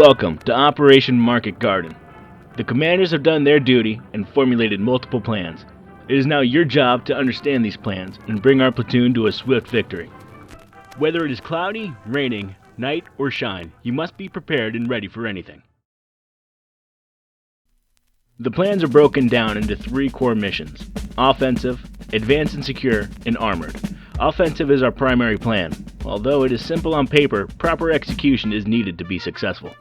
Welcome to Operation Market Garden. The commanders have done their duty and formulated multiple plans. It is now your job to understand these plans and bring our platoon to a swift victory. Whether it is cloudy, raining, night, or shine, you must be prepared and ready for anything. The plans are broken down into three core missions: offensive, advanced and secure, and armored. Offensive is our primary plan. Although it is simple on paper, proper execution is needed to be successful.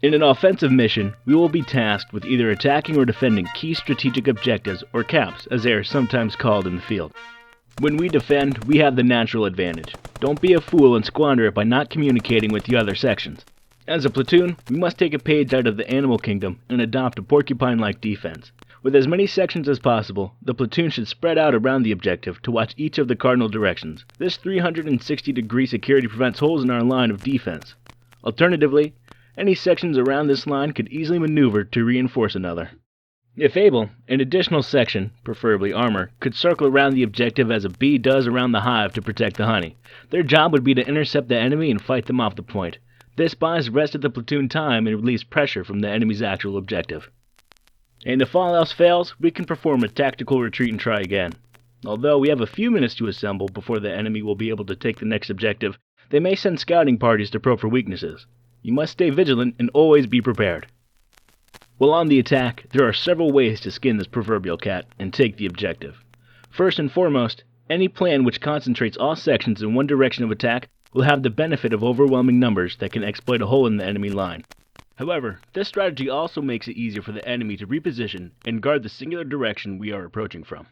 In an offensive mission, we will be tasked with either attacking or defending key strategic objectives, or CAPs, as they are sometimes called in the field. When we defend, we have the natural advantage. Don't be a fool and squander it by not communicating with the other sections. As a platoon, we must take a page out of the animal kingdom and adopt a porcupine-like defense. With as many sections as possible, the platoon should spread out around the objective to watch each of the cardinal directions. This 360-degree security prevents holes in our line of defense. Alternatively, any sections around this line could easily maneuver to reinforce another. If able, an additional section, preferably armor, could circle around the objective as a bee does around the hive to protect the honey. Their job would be to intercept the enemy and fight them off the point. This buys the rest of the platoon time and relieves pressure from the enemy's actual objective. And if all else fails, we can perform a tactical retreat and try again. Although we have a few minutes to assemble before the enemy will be able to take the next objective, they may send scouting parties to probe for weaknesses. You must stay vigilant and always be prepared. While on the attack, there are several ways to skin this proverbial cat and take the objective. First and foremost, any plan which concentrates all sections in one direction of attack will have the benefit of overwhelming numbers that can exploit a hole in the enemy line. However, this strategy also makes it easier for the enemy to reposition and guard the singular direction we are approaching from.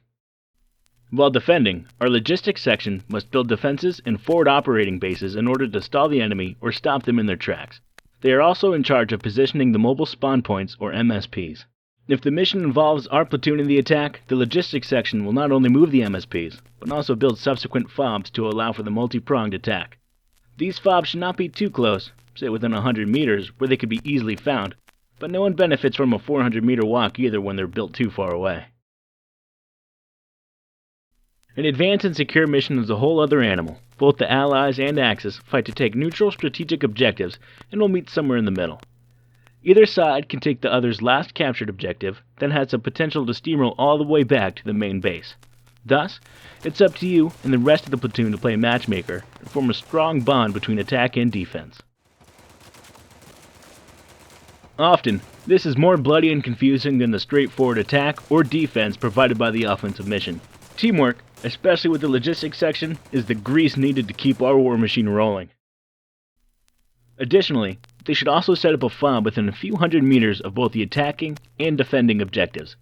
While defending, our logistics section must build defenses and forward operating bases in order to stall the enemy or stop them in their tracks. They are also in charge of positioning the mobile spawn points, or MSPs. If the mission involves our platoon in the attack, the logistics section will not only move the MSPs, but also build subsequent FOBs to allow for the multi-pronged attack. These FOBs should not be too close, say within 100 meters, where they could be easily found, but no one benefits from a 400-meter walk either when they're built too far away. An advanced and secure mission is a whole other animal. Both the Allies and Axis fight to take neutral strategic objectives and will meet somewhere in the middle. Either side can take the other's last captured objective, then has the potential to steamroll all the way back to the main base. Thus, it's up to you and the rest of the platoon to play matchmaker and form a strong bond between attack and defense. Often, this is more bloody and confusing than the straightforward attack or defense provided by the offensive mission. Teamwork, especially with the logistics section, is the grease needed to keep our war machine rolling. Additionally, they should also set up a FOB within a few hundred meters of both the attacking and defending objectives.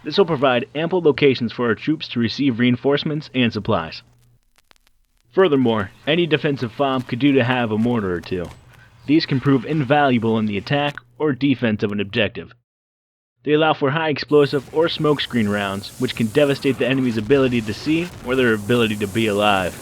This will provide ample locations for our troops to receive reinforcements and supplies. Furthermore, any defensive FOB could do to have a mortar or two. These can prove invaluable in the attack or defense of an objective. They allow for high explosive or smokescreen rounds, which can devastate the enemy's ability to see or their ability to be alive.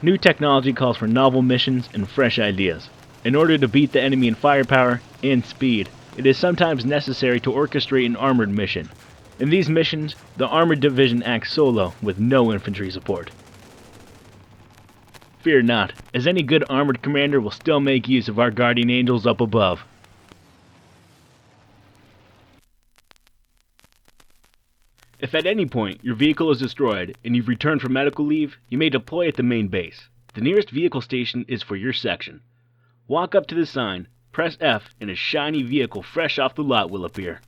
New technology calls for novel missions and fresh ideas. In order to beat the enemy in firepower and speed, it is sometimes necessary to orchestrate an armored mission. In these missions, the armored division acts solo with no infantry support. Fear not, as any good armored commander will still make use of our guardian angels up above. If at any point your vehicle is destroyed and you've returned from medical leave, you may deploy at the main base. The nearest vehicle station is for your section. Walk up to the sign, press F, and a shiny vehicle fresh off the lot will appear.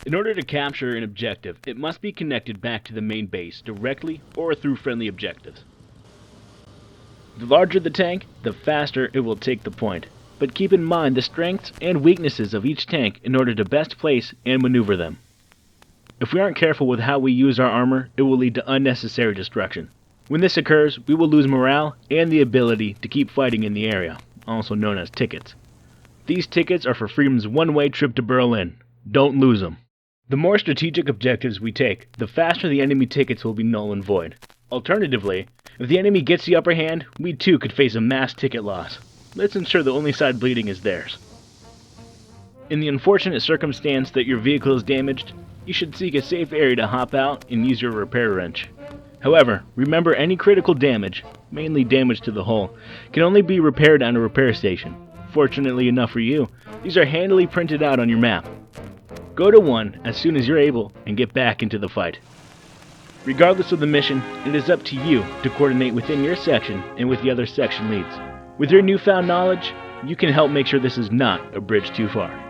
In order to capture an objective, it must be connected back to the main base directly or through friendly objectives. The larger the tank, the faster it will take the point, but keep in mind the strengths and weaknesses of each tank in order to best place and maneuver them. If we aren't careful with how we use our armor, it will lead to unnecessary destruction. When this occurs, we will lose morale and the ability to keep fighting in the area, also known as tickets. These tickets are for Freedom's one-way trip to Berlin. Don't lose them. The more strategic objectives we take, the faster the enemy tickets will be null and void. Alternatively, if the enemy gets the upper hand, we too could face a mass ticket loss. Let's ensure the only side bleeding is theirs. In the unfortunate circumstance that your vehicle is damaged, you should seek a safe area to hop out and use your repair wrench. However, remember any critical damage, mainly damage to the hull, can only be repaired on a repair station. Fortunately enough for you, these are handily printed out on your map. Go to one as soon as you're able and get back into the fight. Regardless of the mission, it is up to you to coordinate within your section and with the other section leads. With your newfound knowledge, you can help make sure this is not a bridge too far.